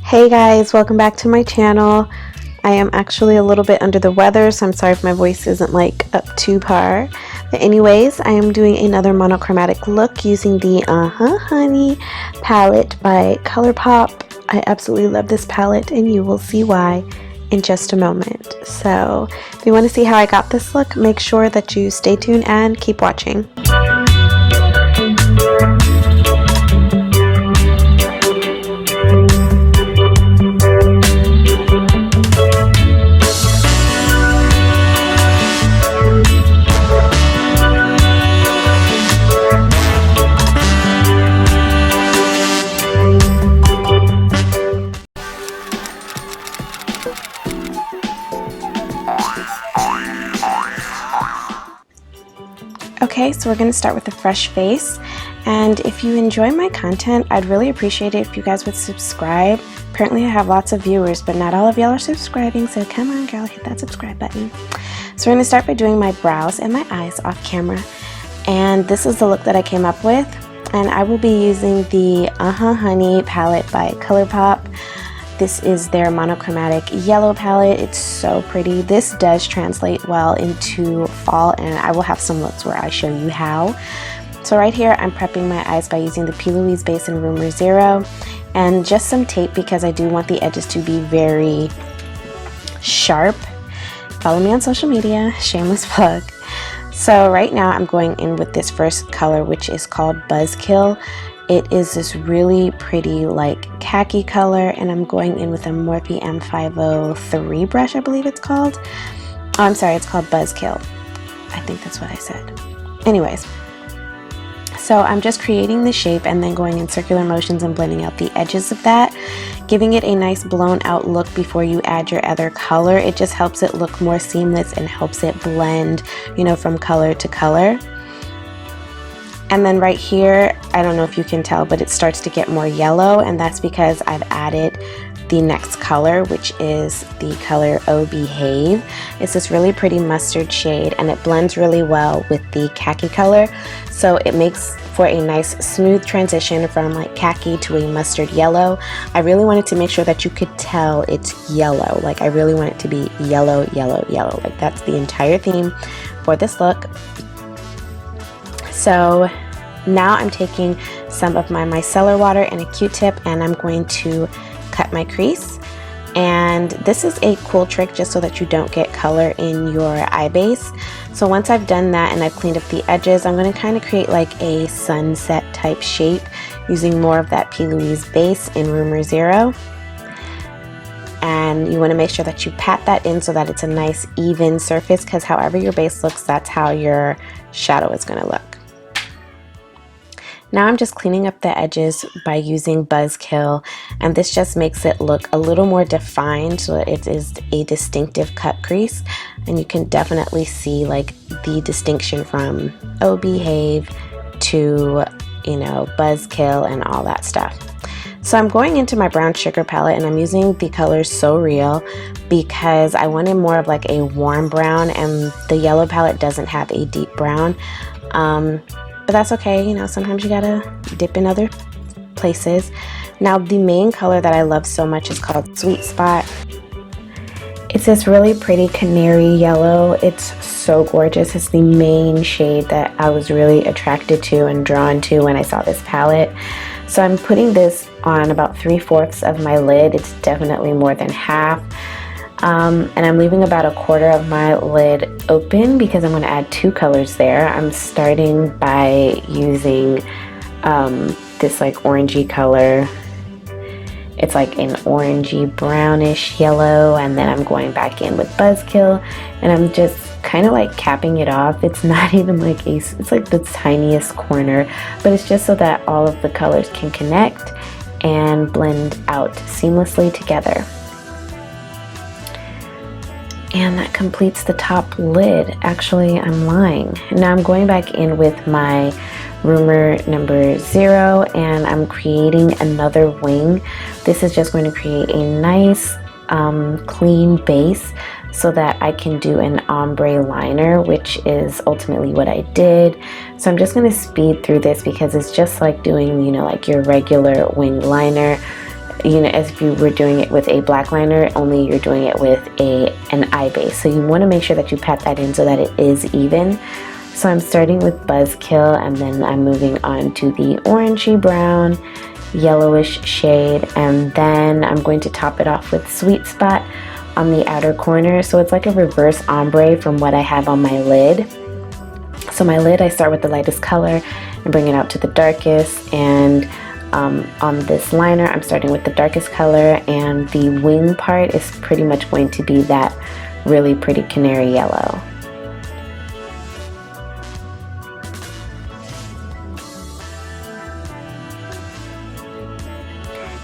Hey guys, welcome back to my channel. I am actually a little bit under the weather, so I'm sorry if my voice isn't like up to par. But anyways, I am doing another monochromatic look using the ᗷᖇOᗯᔕ palette by Colourpop. I absolutely love this palette and you will see why in just a moment. So if you want to see how I got this look, make sure that you stay tuned and keep watching. Okay, so we're going to start with a fresh face, and if you enjoy my content, I'd really appreciate it if you guys would subscribe. Apparently I have lots of viewers, but not all of y'all are subscribing, so come on girl, hit that subscribe button. So we're going to start by doing my brows and my eyes off camera, and this is the look that I came up with, and I will be using the ᗷᖇOᗯᔕ palette by Colourpop. This is their monochromatic yellow palette. It's so pretty. This does translate well into fall, and I will have some looks where I show you how. So right here, I'm prepping my eyes by using the leiydbeauty base in ᗪ◟0 and just some tape because I do want the edges to be very sharp. Follow me on social media, shameless plug. So right now I'm going in with this first color, which is called Buzzkill. It is this really pretty like khaki color, and I'm going in with a Morphe M503 brush, I believe it's called. Oh, I'm sorry, it's called Buzzkill. I think that's what I said. Anyways, so I'm just creating the shape and then going in circular motions and blending out the edges of that, giving it a nice blown out look before you add your other color. It just helps it look more seamless and helps it blend, you know, from color to color. And then right here, I don't know if you can tell, but it starts to get more yellow, and that's because I've added the next color, which is the color ᗷᖇOᗯᔕ. It's this really pretty mustard shade, and it blends really well with the khaki color, so it makes for a nice smooth transition from like khaki to a mustard yellow. I really wanted to make sure that you could tell it's yellow. Like I really want it to be yellow, yellow, yellow. Like that's the entire theme for this look. So now I'm taking some of my micellar water and a Q-tip, and I'm going to cut my crease. And this is a cool trick just so that you don't get color in your eye base. So once I've done that and I've cleaned up the edges, I'm going to kind of create like a sunset type shape using more of that leiydbeauty base in ᗪ◟0. And you want to make sure that you pat that in so that it's a nice even surface, because however your base looks, that's how your shadow is going to look. Now I'm just cleaning up the edges by using Buzzkill, and this just makes it look a little more defined so that it is a distinctive cut crease, and you can definitely see like the distinction from ᗷᖇOᗯᔕ to, you know, Buzzkill and all that stuff. So I'm going into my brown sugar palette, and I'm using the color So Real because I wanted more of like a warm brown, and the yellow palette doesn't have a deep brown. But that's okay, you know, sometimes you gotta dip in other places. Now the main color that I love so much is called Sweet Spot. It's this really pretty canary yellow. It's so gorgeous. It's the main shade that I was really attracted to and drawn to when I saw this palette. So I'm putting this on about 3/4 of my lid. It's definitely more than half. And I'm leaving about 1/4 of my lid open because I'm going to add 2 colors there. I'm starting by using this like orangey color. It's like an orangey brownish yellow, and then I'm going back in with Buzzkill, and I'm just kind of like capping it off. It's not even like it's like the tiniest corner, but it's just so that all of the colors can connect and blend out seamlessly together. And that completes the top lid. Actually, I'm lying. Now I'm going back in with my ᗪ◟0, and I'm creating another wing. This is just going to create a nice clean base so that I can do an ombre liner, which is ultimately what I did. So I'm just going to speed through this because it's just like doing, you know, like your regular wing liner. you know, as if you were doing it with a black liner, only you're doing it with an eye base. So you want to make sure that you pat that in so that it is even. So I'm starting with Buzzkill, and then I'm moving on to the orangey brown, yellowish shade, and then I'm going to top it off with Sweet Spot on the outer corner. So it's like a reverse ombre from what I have on my lid. So my lid, I start with the lightest color and bring it out to the darkest, and on this liner I'm starting with the darkest color, and the wing part is pretty much going to be that really pretty canary yellow.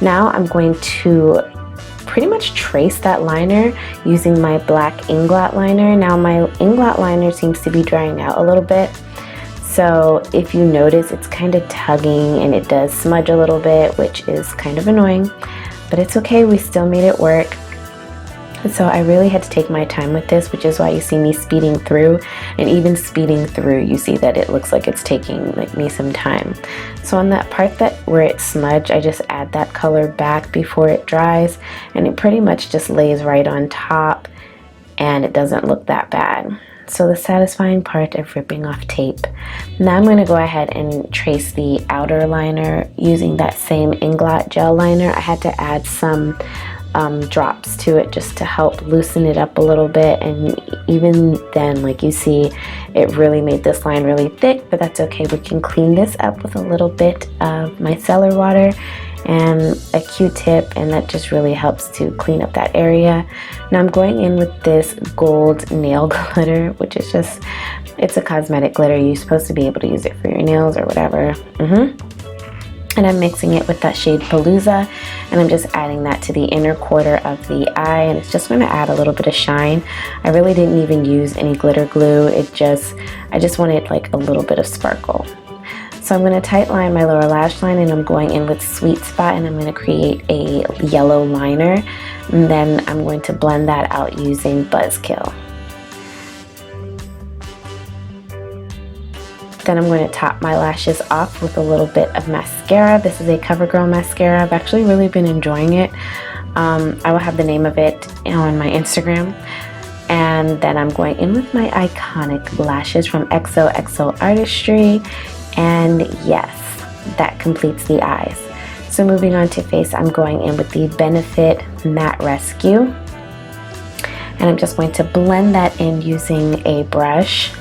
Now I'm going to pretty much trace that liner using my black Inglot liner. Now my Inglot liner seems to be drying out a little bit, so if you notice, it's kind of tugging and it does smudge a little bit, which is kind of annoying, but it's okay, we still made it work. So I really had to take my time with this, which is why you see me speeding through, and even speeding through you see that it looks like it's taking like me some time. So on that part where it's smudged, I just add that color back before it dries, and it pretty much just lays right on top and it doesn't look that bad. So the satisfying part of ripping off tape. Now I'm going to go ahead and trace the outer liner using that same Inglot gel liner. I had to add some drops to it just to help loosen it up a little bit, and even then, like you see, it really made this line really thick, but that's okay. We can clean this up with a little bit of micellar water and a Q-tip, and that just really helps to clean up that area. Now I'm going in with this gold nail glitter, which is just, it's a cosmetic glitter. You're supposed to be able to use it for your nails or whatever. And I'm mixing it with that shade Palooza, and I'm just adding that to the inner quarter of the eye, and it's just going to add a little bit of shine. I really didn't even use any glitter glue. I just wanted like a little bit of sparkle. So I'm going to tight line my lower lash line, and I'm going in with Sweet Spot, and I'm going to create a yellow liner, and then I'm going to blend that out using Buzzkill. Then I'm going to top my lashes off with a little bit of mascara. This is a CoverGirl mascara. I've actually really been enjoying it. I will have the name of it on my Instagram. And then I'm going in with my iconic lashes from ᗷᖇOᗯᔕ. And yes, that completes the eyes. So moving on to face, I'm going in with the Benefit Matte Rescue. And I'm just going to blend that in using a brush.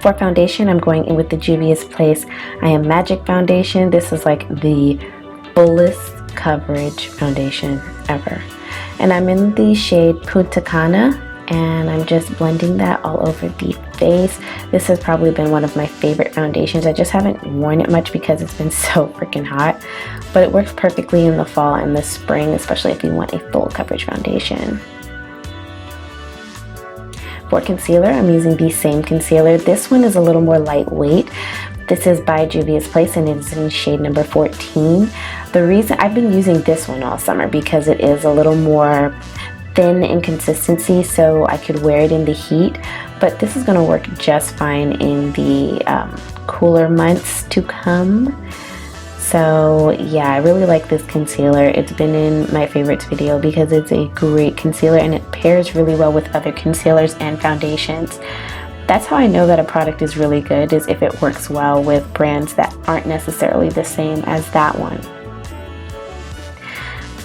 For foundation, I'm going in with the Juvia's Place I Am Magic foundation. This is like the fullest coverage foundation ever. And I'm in the shade Punta Cana, and I'm just blending that all over the face. This has probably been one of my favorite foundations. I just haven't worn it much because it's been so freaking hot, but it works perfectly in the fall and the spring, especially if you want a full coverage foundation. For concealer, I'm using the same concealer. This one is a little more lightweight. This is by Juvia's Place, and it's in shade number 14. The reason I've been using this one all summer because it is a little more thin in consistency, so I could wear it in the heat, but this is going to work just fine in the cooler months to come. So yeah, I really like this concealer. It's been in my favorites video because it's a great concealer and it pairs really well with other concealers and foundations. That's how I know that a product is really good, is if it works well with brands that aren't necessarily the same as that one.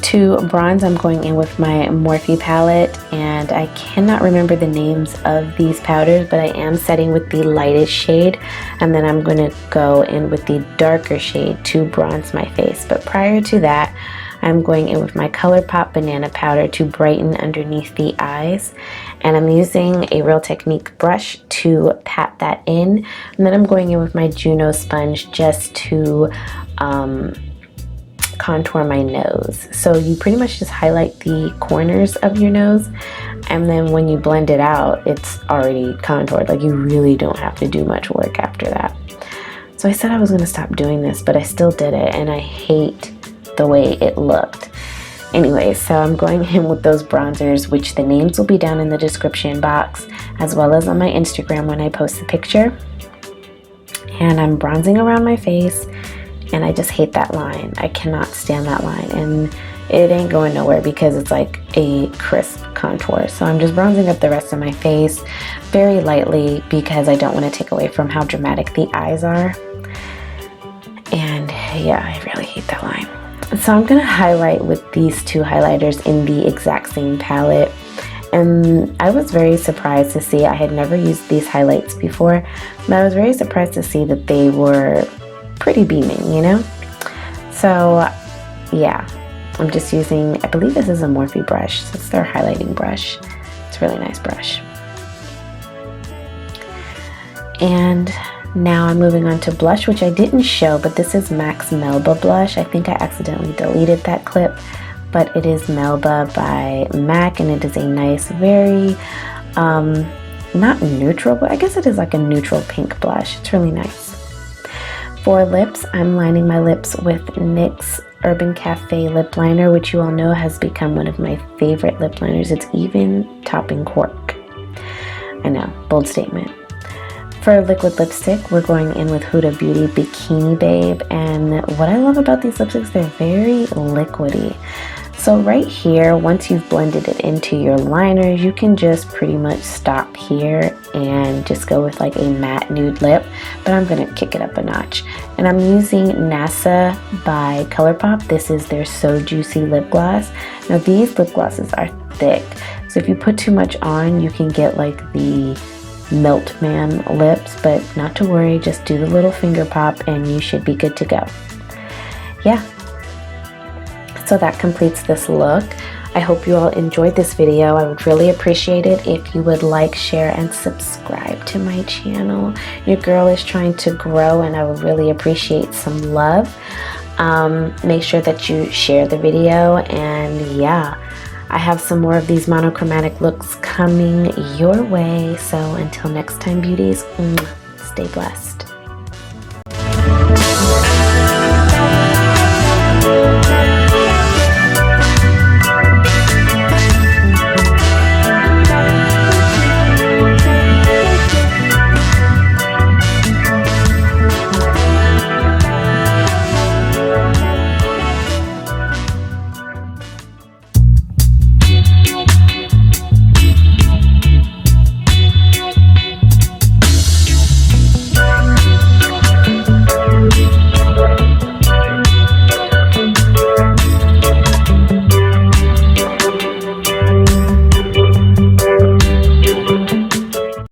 To bronze, I'm going in with my Morphe palette, and I cannot remember the names of these powders, but I am setting with the lightest shade, and then I'm going to go in with the darker shade to bronze my face. But prior to that, I'm going in with my Colourpop banana powder to brighten underneath the eyes, and I'm using a Real Technique brush to pat that in, and then I'm going in with my Juno sponge just to contour my nose. So you pretty much just highlight the corners of your nose, and then when you blend it out, it's already contoured. Like, you really don't have to do much work after that. So I said I was going to stop doing this, but I still did it, and I hate the way it looked. Anyway, so I'm going in with those bronzers, which the names will be down in the description box. as well as on my Instagram when I post a picture. And I'm bronzing around my face, and I just hate that line. I cannot stand that line, and it ain't going nowhere because it's like a crisp contour. So I'm just bronzing up the rest of my face very lightly because I don't want to take away from how dramatic the eyes are. And yeah, I really hate that line. So I'm going to highlight with these two highlighters in the exact same palette. And I was very surprised to see, I had never used these highlights before, but I was very surprised to see that they were pretty beaming, you know? So yeah, I'm just using, I believe this is a Morphe brush, so it's their highlighting brush. It's a really nice brush. And now I'm moving on to blush, which I didn't show, but this is MAC's Melba blush. I think I accidentally deleted that clip, but it is Melba by MAC, and it is a nice, very, not neutral, but I guess it is like a neutral pink blush. It's really nice. For lips, I'm lining my lips with NYX Urban Cafe lip liner, which you all know has become one of my favorite lip liners. It's even topping cork. I know, bold statement. For liquid lipstick, we're going in with Huda Beauty Bikini Babe, and what I love about these lipsticks, they're very liquidy. So right here, once you've blended it into your liner, you can just pretty much stop here and just go with like a matte nude lip, but I'm gonna kick it up a notch. And I'm using NASA by Colourpop. This is their So Juicy lip gloss. Now these lip glosses are thick, so if you put too much on, you can get like the Melt Man lips, but not to worry, just do the little finger pop and you should be good to go. Yeah. So that completes this look. I hope you all enjoyed this video. I would really appreciate it if you would like, share, and subscribe to my channel. Your girl is trying to grow, and I would really appreciate some love. Make sure that you share the video, and yeah, I have some more of these monochromatic looks coming your way. So until next time, beauties, stay blessed.